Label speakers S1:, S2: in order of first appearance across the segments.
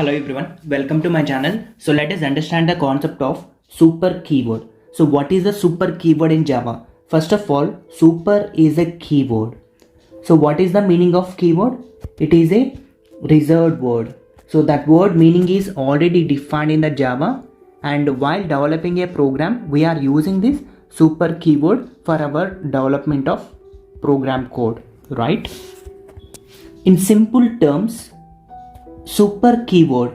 S1: Hello everyone, welcome to my channel. So let us understand the concept of super keyword. So what is a super keyword in Java? First of all, super is a keyword. So what is the meaning of keyword? It is a reserved word. So that word meaning is already defined in the Java, and while developing a program, we are using this super keyword for our development of program code, right? In simple terms, super keyword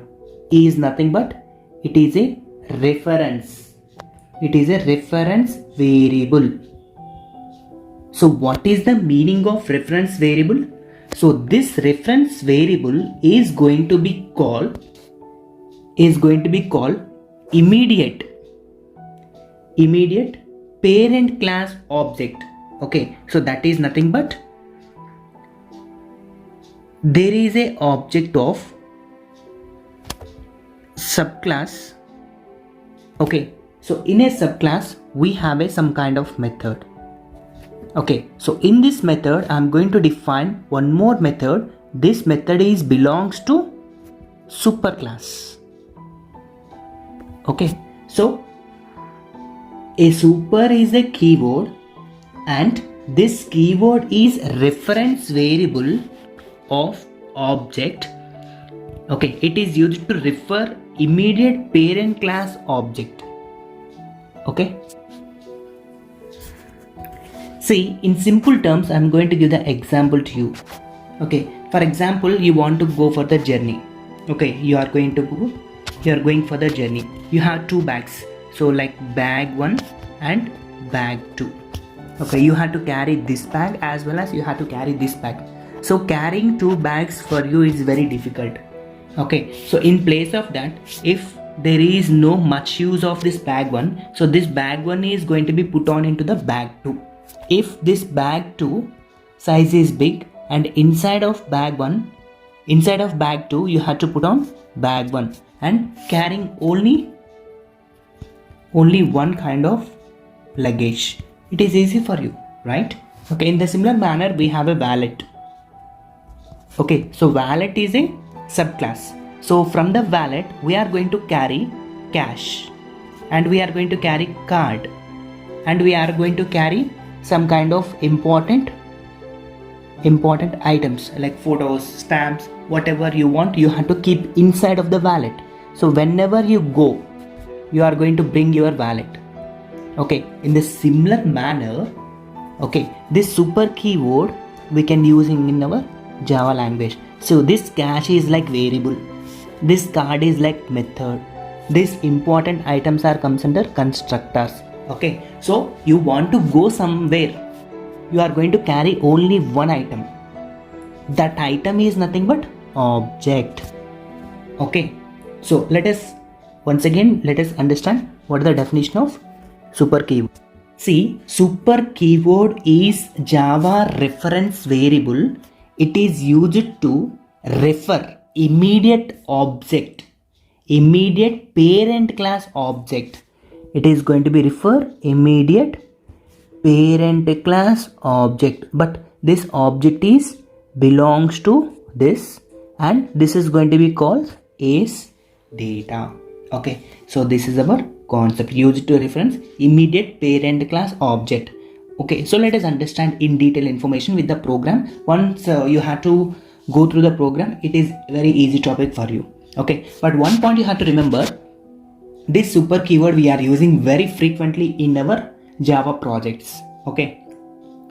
S1: is nothing but it is a reference. It is a reference variable. So what is the meaning of reference variable? So this reference variable is going to be called immediate parent class object. Okay, so that is nothing but there is a object of subclass. Okay, so in a subclass we have some kind of method. Okay, so in this method I'm going to define one more method. This method is belongs to superclass. Okay, so a super is a keyword and this keyword is reference variable of object. Okay, it is used to refer immediate parent class object. Okay, see, in simple terms I'm going to give the example to you. Okay, for example, you want to go for the journey. Okay, you are going for the journey. You have two bags, so like bag 1 and bag 2. Okay, you have to carry this bag as well as you have to carry this bag. So carrying two bags for you is very difficult. Okay, so in place of that, if there is no much use of this bag 1, so this bag 1 is going to be put on into the bag 2. If this bag 2 size is big and inside of bag 2 you have to put on bag 1 and carrying only one kind of luggage, it is easy for you, right? Okay, in the similar manner we have a wallet. Okay, so wallet is a subclass. So from the wallet we are going to carry cash and we are going to carry card and we are going to carry some kind of important items like photos, stamps, whatever you want, you have to keep inside of the wallet. So whenever you go, you are going to bring your wallet. Okay, in the similar manner, okay, this super keyword we can use in our Java language. So this cache is like variable, this card is like method, these important items are comes under constructors. Okay, so you want to go somewhere, you are going to carry only one item. That item is nothing but object. Okay, so let us understand what is the definition of super keyword. See, super keyword is Java reference variable. It is used to refer immediate object, immediate parent class object. It is going to be refer immediate parent class object, but this object is belongs to this and this is going to be called as data. Okay, so this is our concept used to reference immediate parent class object. Okay, so let us understand in detail information with the program. Once you have to go through the program, it is very easy topic for you. Okay, but one point you have to remember, this super keyword we are using very frequently in our Java projects. Okay,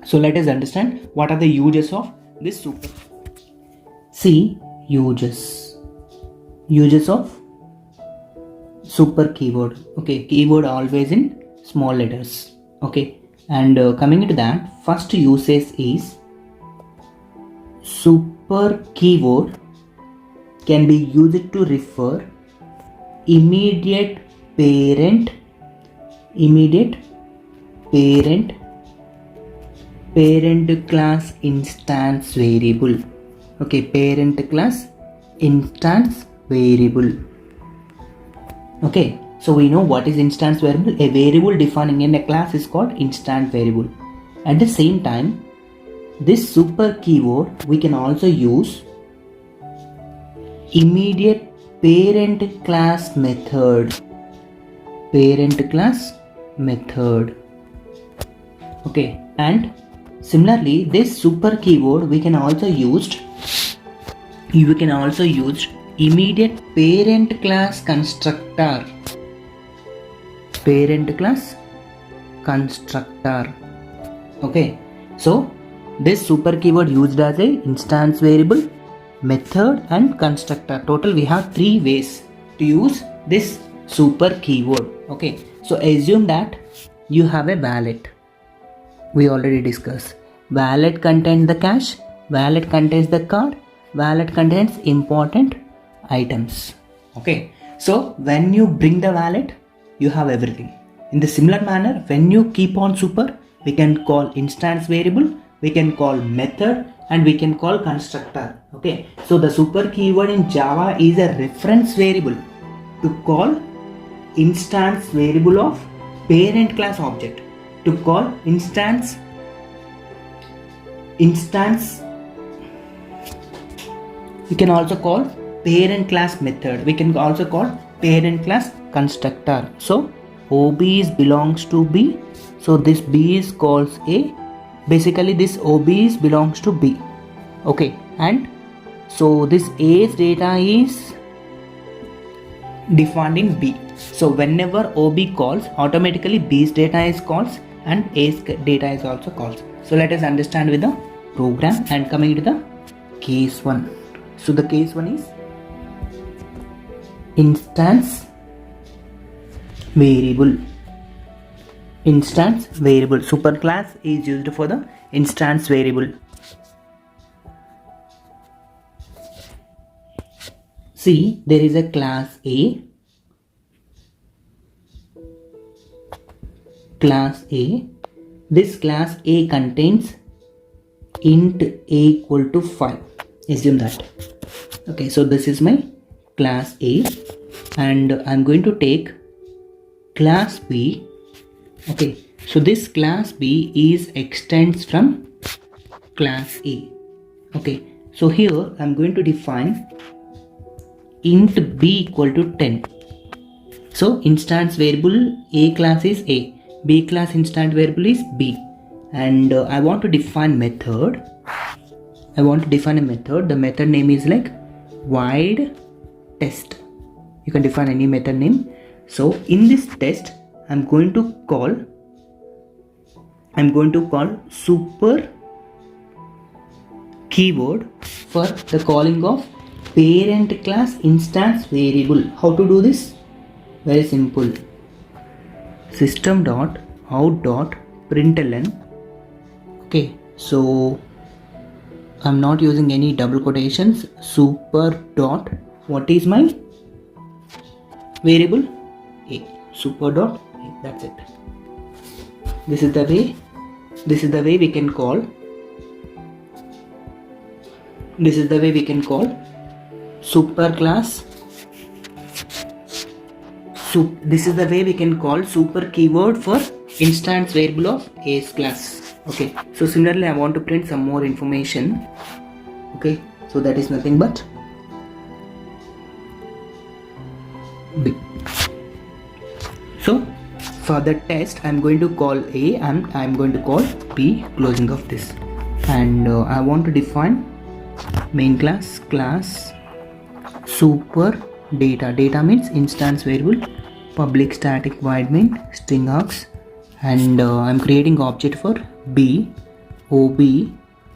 S1: so let us understand what are the uses of this super. See, uses of super keyword. Okay, keyword always in small letters. Okay, and coming into that, first usage is super keyword can be used to refer immediate parent class instance variable. Okay, parent class instance variable. Okay, so we know what is instance variable. A variable defining in a class is called instance variable. At the same time, this super keyword we can also use immediate parent class method. Parent class method. Okay, and similarly this super keyword we can also use immediate parent class constructor. Parent class constructor. Okay, so this super keyword used as a instance variable, method and constructor. Total we have 3 ways to use this super keyword. Okay, so assume that you have a wallet. We already discussed. Wallet contains the cash, wallet contains the card, wallet contains important items. Okay, so when you bring the wallet, you have everything. In the similar manner, when you keep on super, we can call instance variable, we can call method, and we can call constructor. Okay, so the super keyword in Java is a reference variable to call instance variable of parent class object, to call instance we can also call parent class method, we can also call parent class constructor. So OB belongs to B, so this B is calls A. Basically this OB belongs to B. Okay, and so this A's data is defined in B. So whenever OB calls, automatically B's data is calls and A's data is also calls. So let us understand with the program and coming to the case 1. So the case 1 is instance variable. Instance variable. Superclass is used for the instance variable. See, there is a class A. Class A. This class A contains int A equal to 5. Assume that. Okay, so this is my class A and I'm going to take class B. Okay, so this class B is extends from class A. Okay, so here I'm going to define int B equal to 10. So instance variable A class is A, B class instance variable is B, and I want to define method. I want to define a method. The method name is like void test. You can define any method name. So in this test, I'm going to call super keyword for the calling of parent class instance variable. How to do this? Very simple. System.out.println. Okay, so I'm not using any double quotations. Super dot, what is my variable? A. Super dot A. That's it. This is the way we can call. This is the way we can call super class. This is the way we can call super keyword for instance variable of A's class. Okay, so similarly I want to print some more information. Okay, so that is nothing but B. So for the test I'm going to call A and I'm going to call B, closing of this, and I want to define main class super data. Data means instance variable, public static void main string args, and I'm creating object for B, OB,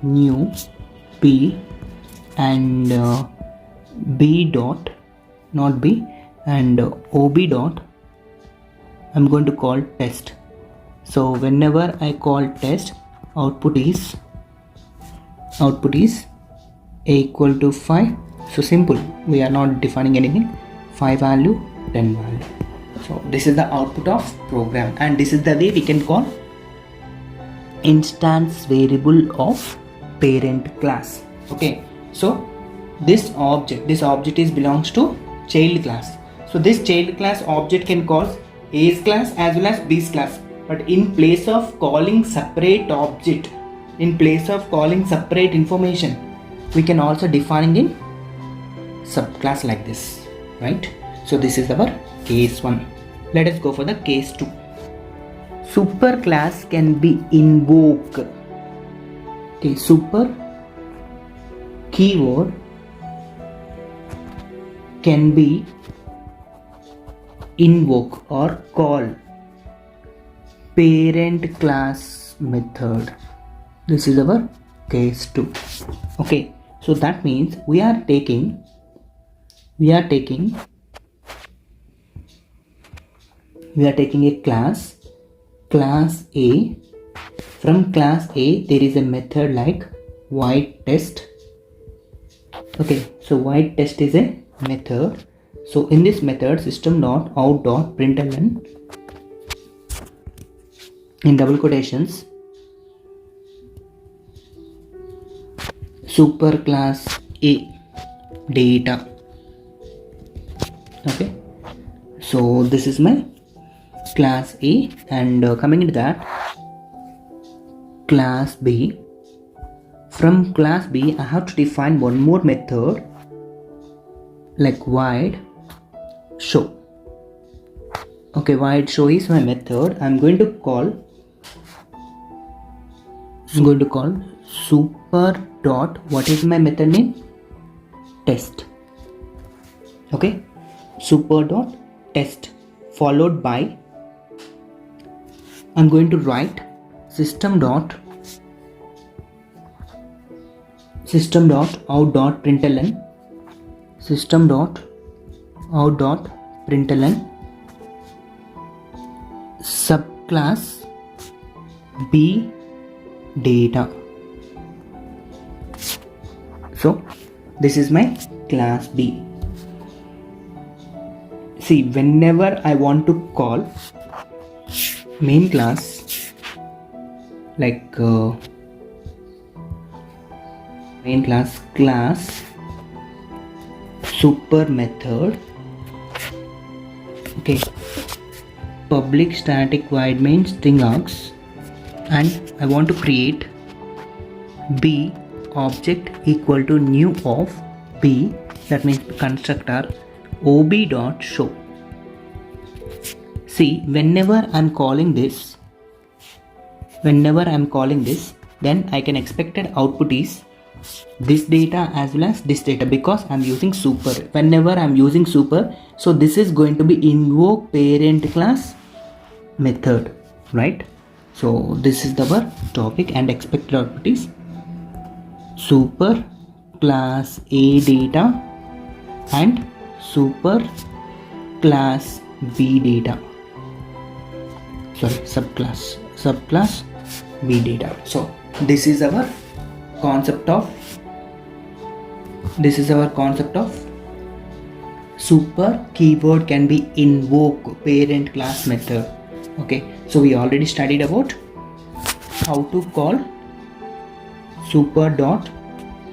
S1: new B, and B dot, not B, and OB dot I'm going to call test. So whenever I call test, output is A equal to 5. So simple, we are not defining anything. 5 value, 10 value. So this is the output of program, and this is the way we can call instance variable of parent class. Okay, so this object is belongs to child class. So this child class object can call A's class as well as B's class, but in place of calling separate object, in place of calling separate information, we can also define in subclass like this. right? So this is our case 1. Let us go for the case 2. Superclass can be invoked. Okay, super keyword can be invoke or call parent class method. This is our case 2. Okay, so that means we are taking a class A. From class A there is a method like void test. Okay, so void test is a method. So in this method, system.out.println in double quotations superclass A data. Okay, so this is my class A, and coming into that, class B. From class B I have to define one more method like void show. Okay, void show is my method. I'm going to call super dot, what is my method name? Test. Okay, super dot test, followed by I'm going to write system dot out.println subclass B data. So this is my class B. See, whenever I want to call main class, like main class super method, okay, public static void main string args, and I want to create B object equal to new of B, that means constructor ob dot show. See, whenever I'm calling this, then I can expected output is this data as well as this data, because I'm using super. Whenever I'm using super, so this is going to be invoke parent class method, right? So this is our topic, and expected output is super class A data and super class B data. Sorry, subclass B data. So this is our concept of super keyword can be invoke parent class method. Okay, so we already studied about how to call super dot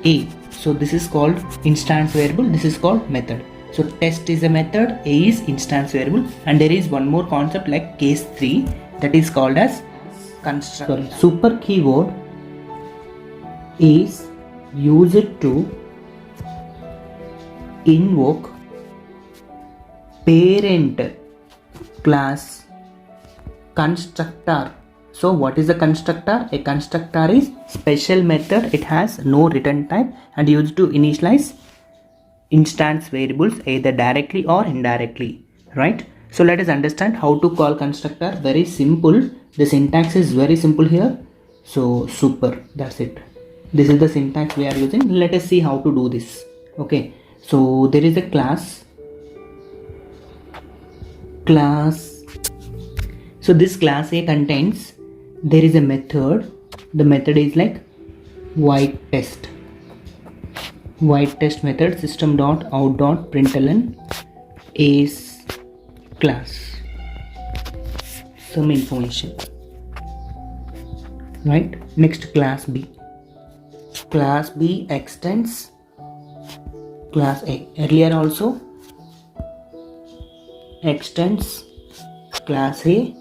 S1: A. So this is called instance variable, this is called method. So test is a method, A is instance variable, and there is one more concept like case 3, that is called as constructor. Super keyword is used to invoke parent class constructor. So what is a constructor? A constructor is special method, it has no return type and used to initialize instance variables either directly or indirectly, right? So let us understand how to call constructor. Very simple, the syntax is very simple here. So super, that's it. This is the syntax we are using. Let us see how to do this. Okay, so there is a class. So this class A contains, there is a method. The method is like void test method, system.out.println is class, some information, right? Next, class B extends class A. Earlier also extends class A,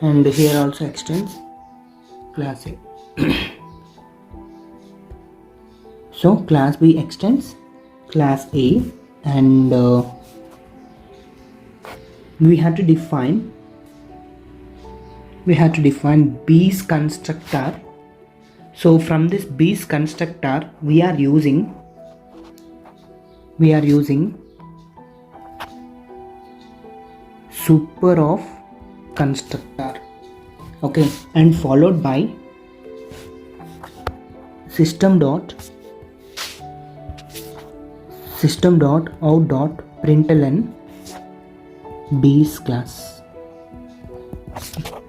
S1: and here also extends class A. So class B extends class A, and we have to define B's constructor. So from this B's constructor we are using super of constructor, okay, and followed by system dot out dot println B's class.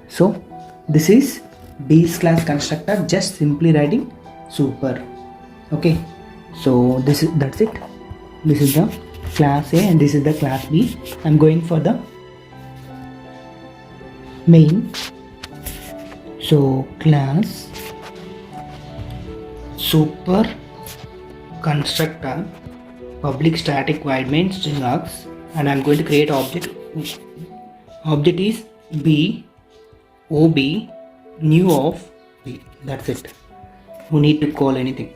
S1: So this is B's class constructor, just simply writing super. Okay, so that's it. This is the class A and this is the class B. I'm going for the main. So class super constructor public static void main string args, and I'm going to create object. Object is B ob new of B. That's it. You need to call anything.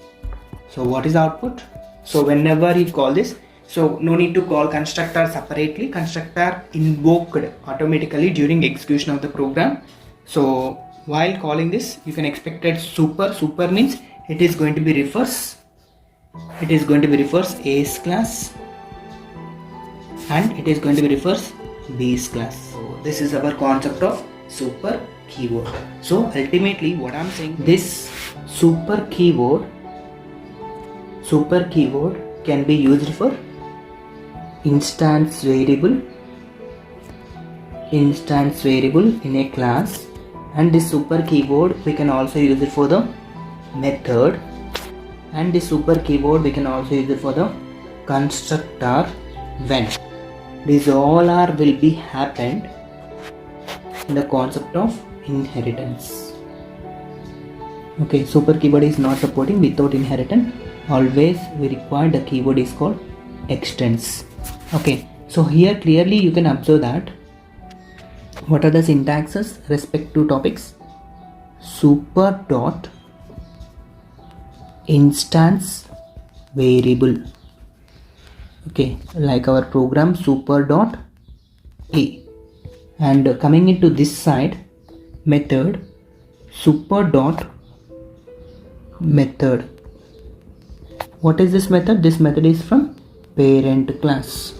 S1: So what is output? So whenever you call this, so no need to call constructor separately. Constructor invoked automatically during execution of the program. So while calling this, you can expect that super means it is going to be reverse. It is going to be reverse A's class and it is going to be reverse B's class. So this is our concept of super keyword. So ultimately what I'm saying, this super keyword can be used for instance variable in a class, and this super keyword we can also use it for the method, and this super keyword we can also use it for the constructor when these all will be happened in the concept of inheritance. Okay, super keyword is not supporting without inheritance. Always we require the keyword is called extends. Okay, so here clearly you can observe that what are the syntaxes respect to topics. Super dot instance variable, okay, like our program super dot a, and coming into this side method super dot method. What is this method? This method is from parent class.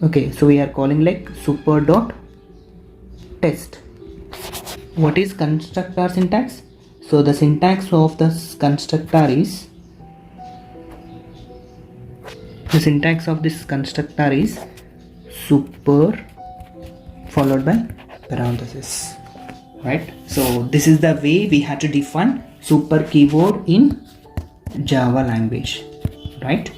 S1: Okay, so we are calling like super dot test. What is constructor syntax? So the syntax of the constructor is, super followed by parenthesis, right? So this is the way we had to define super keyword in Java language, right?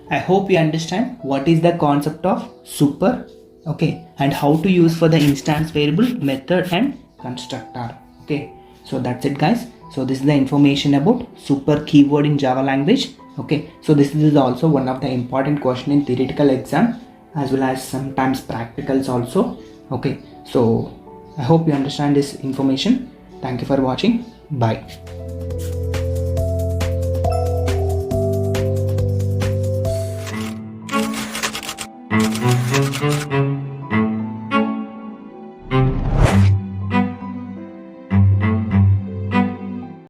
S1: I hope you understand what is the concept of super, okay, and how to use for the instance variable, method and constructor. Okay, so that's it guys. So this is the information about super keyword in Java language. Okay, so this is also one of the important question in theoretical exam as well as sometimes practicals also. Okay, so I hope you understand this information. Thank you for watching. Bye.